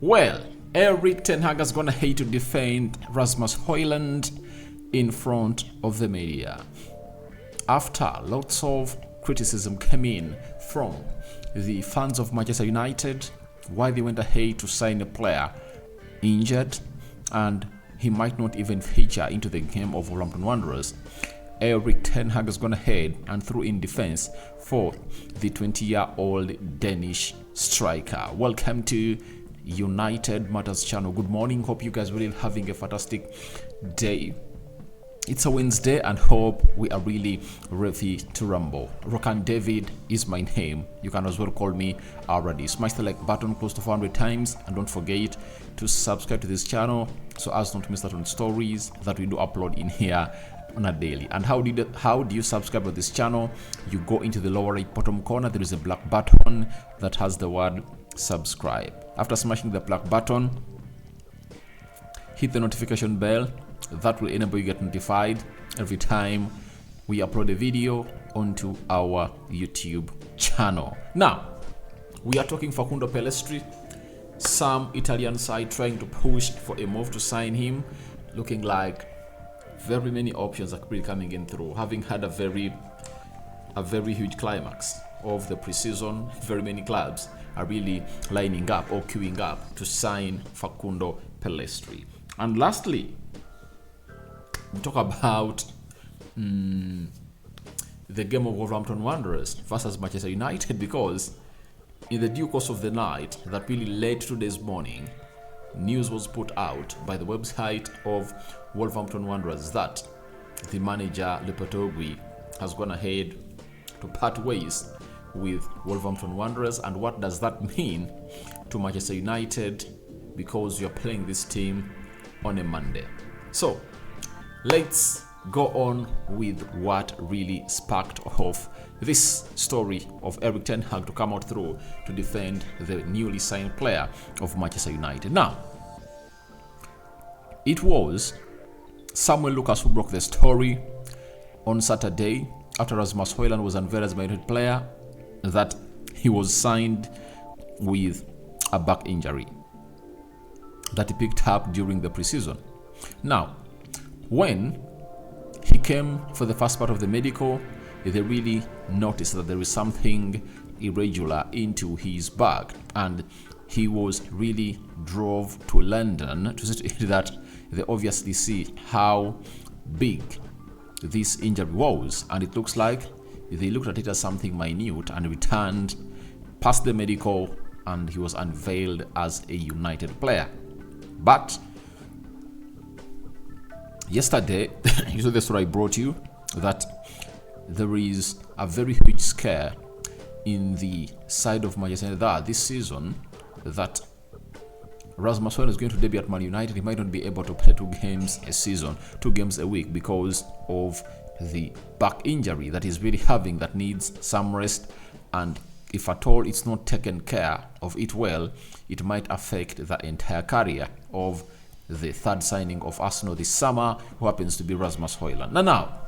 Well, Erik ten Hag is gonna hate to defend Rasmus Hojlund in front of the media after lots of criticism came in from the fans of Manchester United why they went ahead to sign a player injured and he might not even feature into the game of Wolverhampton Wanderers. Erik ten Hag has gone ahead and threw in defense for the 20-year-old Danish striker. Welcome to United Matters channel. Good morning. Hope you guys really having a fantastic day. It's a Wednesday and hope we are really ready to rumble. Rokan David is my name. You can as well call me already. Smash the like button close to 400 times and don't forget to subscribe to this channel so as not to miss out on stories that we do upload in here on a daily. And how do you subscribe to this channel? You go into the lower right bottom corner. There is a black button that has the word subscribe. After smashing the black button, hit the notification bell. That will enable you to get notified every time we upload a video onto our YouTube channel. Now, we are talking Facundo Pellistri. Some Italian side trying to push for a move to sign him, looking like very many options are really coming in through. Having had a very huge climax of the preseason, very many clubs are really lining up or queuing up to sign Facundo Pellistri. And lastly, we talk about the game of Wolverhampton Wanderers versus Manchester United, because in the due course of the night that really late today's morning, news was put out by the website of Wolverhampton Wanderers that the manager Lopetegui has gone ahead to part ways with Wolverhampton Wanderers. And what does that mean to Manchester United, because you're playing this team on a Monday? So let's go on with what really sparked off this story of Erik ten Hag to come out through to defend the newly signed player of Manchester United. Now, it was Samuel Lucas who broke the story on Saturday after Rasmus Hojlund was unveiled as a United player that he was signed with a back injury that he picked up during the preseason. Now, when he came for the first part of the medical, they really noticed that there is something irregular into his back, and he was really drove to London to see that they obviously see how big this injury was, and it looks like they looked at it as something minute and returned past the medical, and he was unveiled as a United player. But yesterday, you saw the story I brought you, that there is a very huge scare in the side of Manchester United this season that Rasmus Hojlund is going to debut at Man United. He might not be able to play 2 games a season, 2 games a week, because of the back injury that he's really having that needs some rest. And if at all it's not taken care of it well, it might affect the entire career of the third signing of Arsenal this summer, who happens to be Rasmus Hojlund. Now,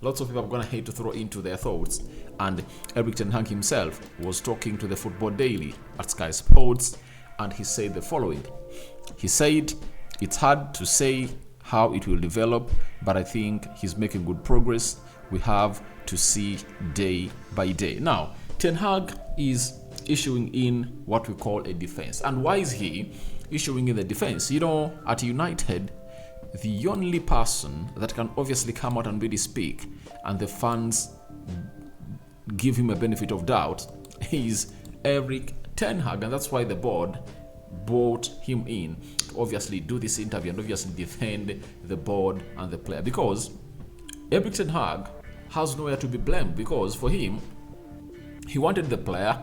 lots of people are going to hate to throw into their thoughts, and Erik ten Hag himself was talking to the Football Daily at Sky Sports, and he said the following. He said, "It's hard to say how it will develop, but I think he's making good progress. We have to see day by day." Now, ten Hag is issuing in what we call a defense. And why is he issuing in the defense? You know, at United, the only person that can obviously come out and really speak and the fans give him a benefit of doubt is Erik ten Hag, and that's why the board brought him in to obviously do this interview and obviously defend the board and the player, because Erik ten Hag has nowhere to be blamed, because for him, he wanted the player,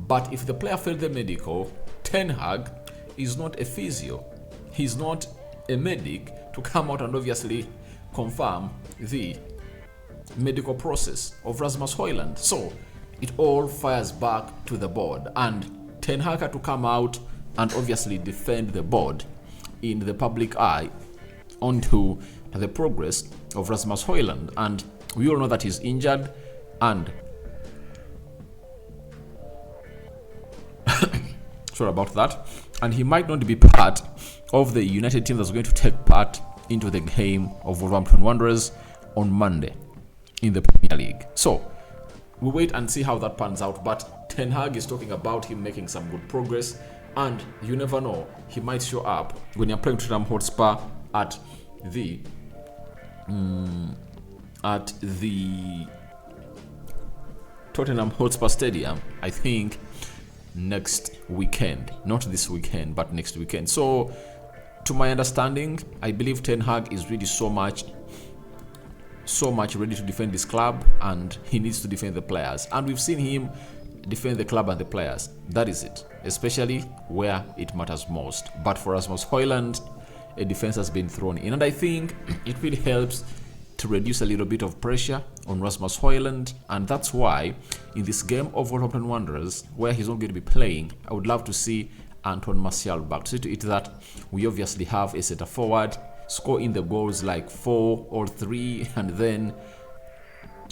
but if the player failed the medical, ten Hag is not a physio. He's not a medic to come out and obviously confirm the medical process of Rasmus Hojlund. So it all fires back to the board, and ten Hag had to come out and obviously defend the board in the public eye onto the progress of Rasmus Hojlund. And we all know that he's injured, and sorry about that. and he might not be part of the United team that's going to take part into the game of Wolverhampton Wanderers on Monday in the Premier League. So we'll wait and see how that pans out. But Ten Hag is talking about him making some good progress, and you never know, he might show up when you're playing Tottenham Hotspur at the Tottenham Hotspur Stadium, I think next weekend. Not this weekend, but next weekend. So, to my understanding, I believe Ten Hag is really so much ready to defend this club, and he needs to defend the players. And we've seen him defend the club and the players. That is it, especially where it matters most. But for Rasmus Hojlund, a defense has been thrown in, and I think it really helps to reduce a little bit of pressure on Rasmus Hojlund, and that's why in this game of Wolverhampton Wanderers, where he's not going to be playing, I would love to see Anton Martial back. To see to it that we obviously have a centre forward score in the goals like 4 or 3, and then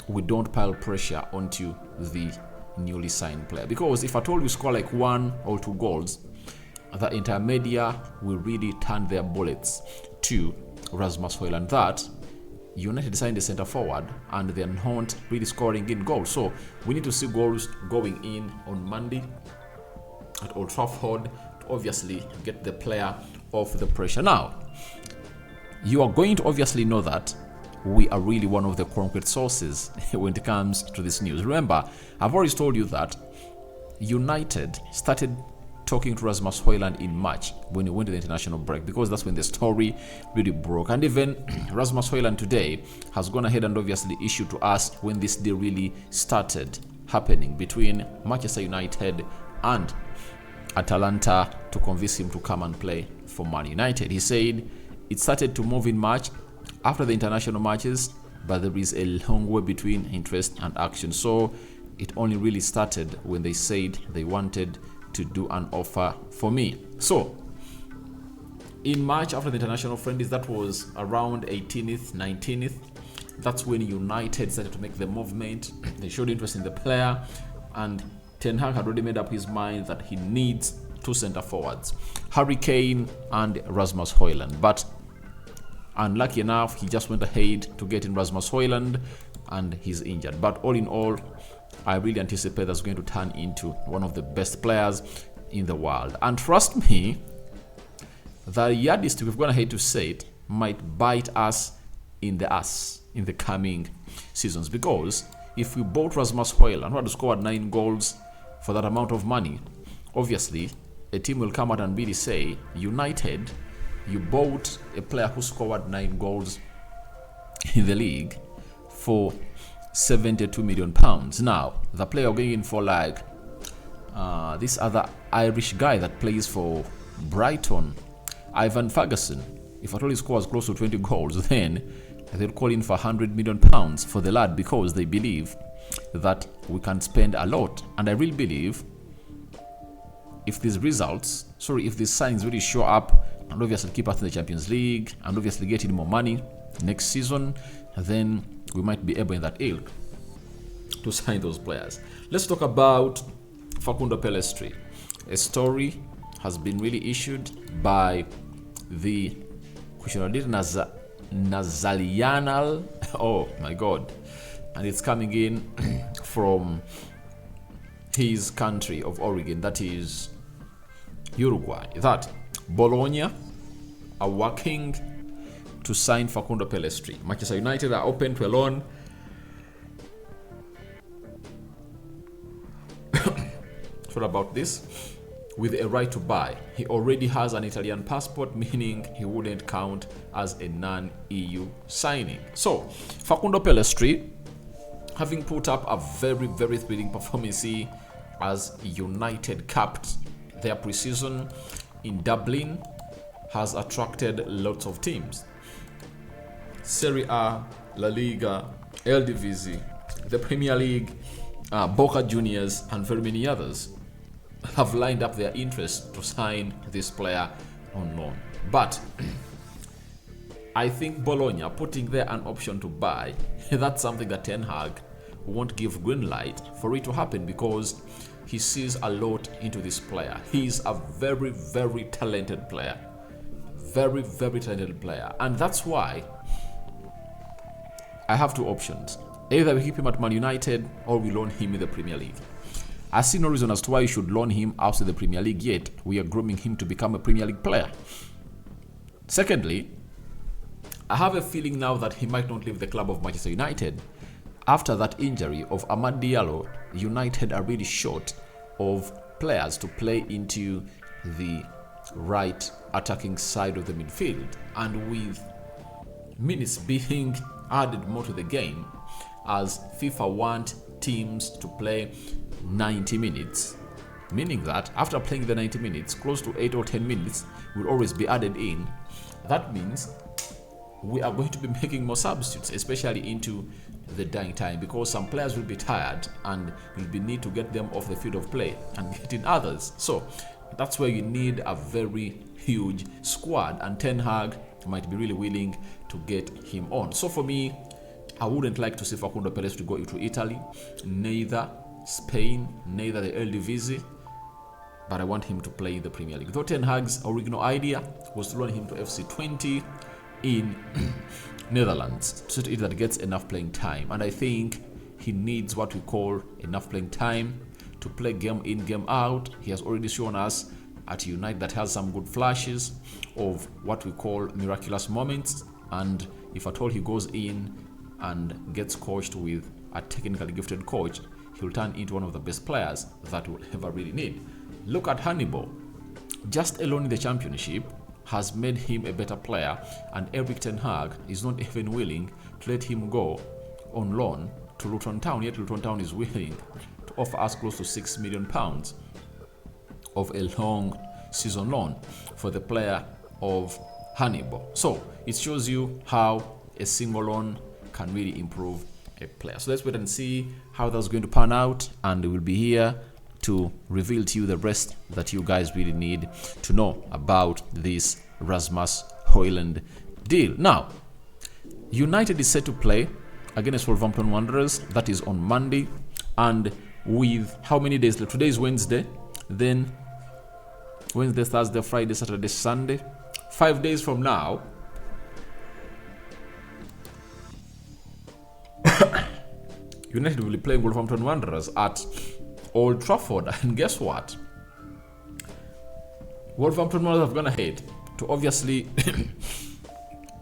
we don't pile pressure onto the newly signed player. Because if at all you score like 1 or 2 goals, the entire media will really turn their bullets to Rasmus Hojlund. That United signed a centre forward and they're not really scoring in goals. So we need to see goals going in on Monday at Old Trafford to obviously get the player off the pressure. Now, you are going to obviously know that we are really one of the concrete sources when it comes to this news. Remember, I've already told you that United started talking to Rasmus Hojlund in March when he went to the international break, because that's when the story really broke. And even Rasmus Hojlund today has gone ahead and obviously issued to us when this deal really started happening between Manchester United and Atalanta to convince him to come and play for Man United. He said it started to move in March after the international matches, but there is a long way between interest and action. So it only really started when they said they wanted to do an offer for me. So in March, after the international friendlies, that was around 18th, 19th, that's when United started to make the movement. They showed interest in the player, and Ten Hag had already made up his mind that he needs 2 centre forwards, Harry Kane and Rasmus Hojlund. But unlucky enough, he just went ahead to get in Rasmus Hojlund, and he's injured. But all in all, I really anticipate that's going to turn into one of the best players in the world. And trust me, the yardist, we've gone ahead to say it, might bite us in the ass in the coming seasons. Because if we bought Rasmus Hojlund, who had scored 9 goals for that amount of money, obviously a team will come out and really say, United, you bought a player who scored 9 goals in the league for 72 million pounds. Now, the player going in for like this other Irish guy that plays for Brighton, Ivan Ferguson. If at all he scores close to 20 goals, then they'll call in for 100 million pounds for the lad, because they believe that we can spend a lot. And I really believe if these signs really show up and obviously keep us in the Champions League and obviously get in more money next season, then we might be able in that ilk to sign those players. Let's talk about Facundo Pellistri. A story has been really issued by the Nazalianal. Oh my God. And it's coming in from his country of origin, that is Uruguay, that Bologna are working to sign Facundo Pellistri. Manchester United are open to a loan. What about this? With a right to buy. He already has an Italian passport, meaning he wouldn't count as a non-EU signing. So, Facundo Pellistri, having put up a very, very thrilling performance as United capped their preseason in Dublin, has attracted lots of teams. Serie A, La Liga, Eredivisie, the Premier League, Boca Juniors, and very many others have lined up their interest to sign this player on loan. But I think Bologna putting there an option to buy, that's something that Ten Hag won't give green light for it to happen, because he sees a lot into this player. He's a very, very talented player. Very, very talented player. And that's why I have two options. Either we keep him at Man United or we loan him in the Premier League. I see no reason as to why you should loan him outside the Premier League yet. We are grooming him to become a Premier League player. Secondly, I have a feeling now that he might not leave the club of Manchester United. After that injury of Amad Diallo, United are really short of players to play into the right attacking side of the midfield. And with minutes being added more to the game, as FIFA want teams to play 90 minutes, meaning that after playing the 90 minutes, close to 8 or 10 minutes will always be added in. That means we are going to be making more substitutes, especially into the dying time, because some players will be tired and will be need to get them off the field of play and get in others. So that's where you need a very huge squad, and Ten Hag might be really willing to get him on. So for me, I wouldn't like to see Facundo Pellistri go to Italy, neither Spain, neither the Eredivisie, but I want him to play in the Premier League. Though Ten Hag's original idea was to loan him to FC 20 in Netherlands, so that gets enough playing time, and I think he needs what we call enough playing time to play game in, game out. He has already shown us at United that has some good flashes of what we call miraculous moments, and if at all he goes in and gets coached with a technically gifted coach, he'll turn into one of the best players that we'll ever really need. Look at Hannibal. Just alone in the Championship has made him a better player, and Erik Ten Hag is not even willing to let him go on loan to Luton Town, yet Luton Town is willing to offer us close to £6 million of a long season loan for the player of Hannibal. So it shows you how a single loan can really improve a player. So let's wait and see how that's going to pan out, and we'll be here to reveal to you the rest that you guys really need to know about this Rasmus Hojlund deal. Now, United is set to play against Wolverhampton Wanderers. That is on Monday, and with how many days left? Today is Wednesday, then Wednesday, Thursday, Friday, Saturday, Sunday. 5 days from now, United will be playing Wolverhampton Wanderers at Old Trafford, and guess what? Wolverhampton Wanderers have gone ahead to obviously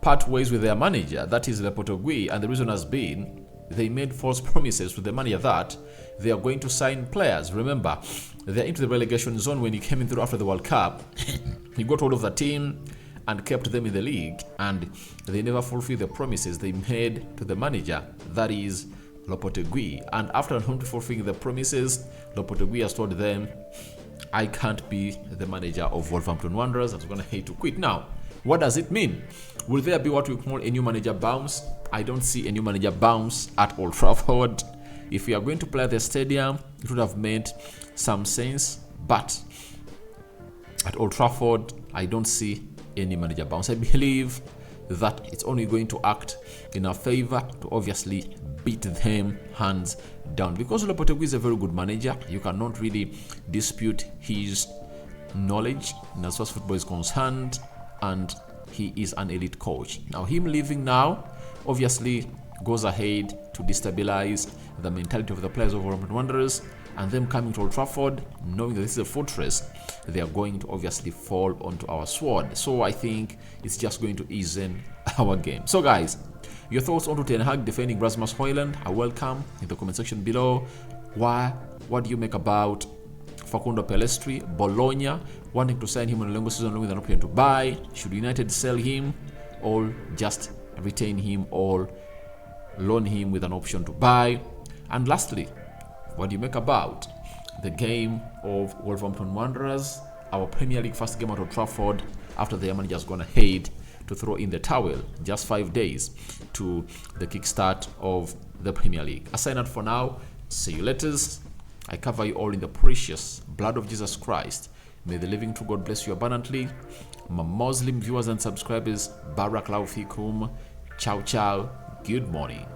part ways with their manager, that is Lopetegui, and the reason has been they made false promises to the manager that they are going to sign players. Remember, they're into the relegation zone. When he came in through after the World Cup, he got hold of the team and kept them in the league, and they never fulfilled the promises they made to the manager, that is Lopetegui. And after not fulfilling the promises, Lopetegui has told them, I can't be the manager of Wolverhampton Wanderers. I'm going to hate to quit. Now, what does it mean? Will there be what we call a new manager bounce? I don't see a new manager bounce at Old Trafford. If we are going to play at the stadium, it would have made some sense, but at Old Trafford, I don't see any manager bounce. I believe that it's only going to act in our favor to obviously beat them hands down, because Lopetegui is a very good manager. You cannot really dispute his knowledge as far as football is concerned, and he is an elite coach. Now, him leaving now obviously goes ahead to destabilize the mentality of the players of Wolverhampton Wanderers, and them coming to Old Trafford knowing that this is a fortress, they are going to obviously fall onto our sword. So I think it's just going to ease in our game. So guys, your thoughts on Ten Hag defending Rasmus Hojlund are welcome in the comment section below. What do you make about Facundo Pellistri, Bologna wanting to sign him on a longer season with an option to buy? Should United sell him or just retain him or loan him with an option to buy? And lastly, what do you make about the game of Wolverhampton Wanderers, our Premier League first game at Old Trafford, after the manager has gone ahead to throw in the towel just 5 days to the kickstart of the Premier League? I sign out for now. See you later. I cover you all in the precious blood of Jesus Christ. May the living true God bless you abundantly. My Muslim viewers and subscribers, Barakallahu fikum. Ciao, ciao. Good morning.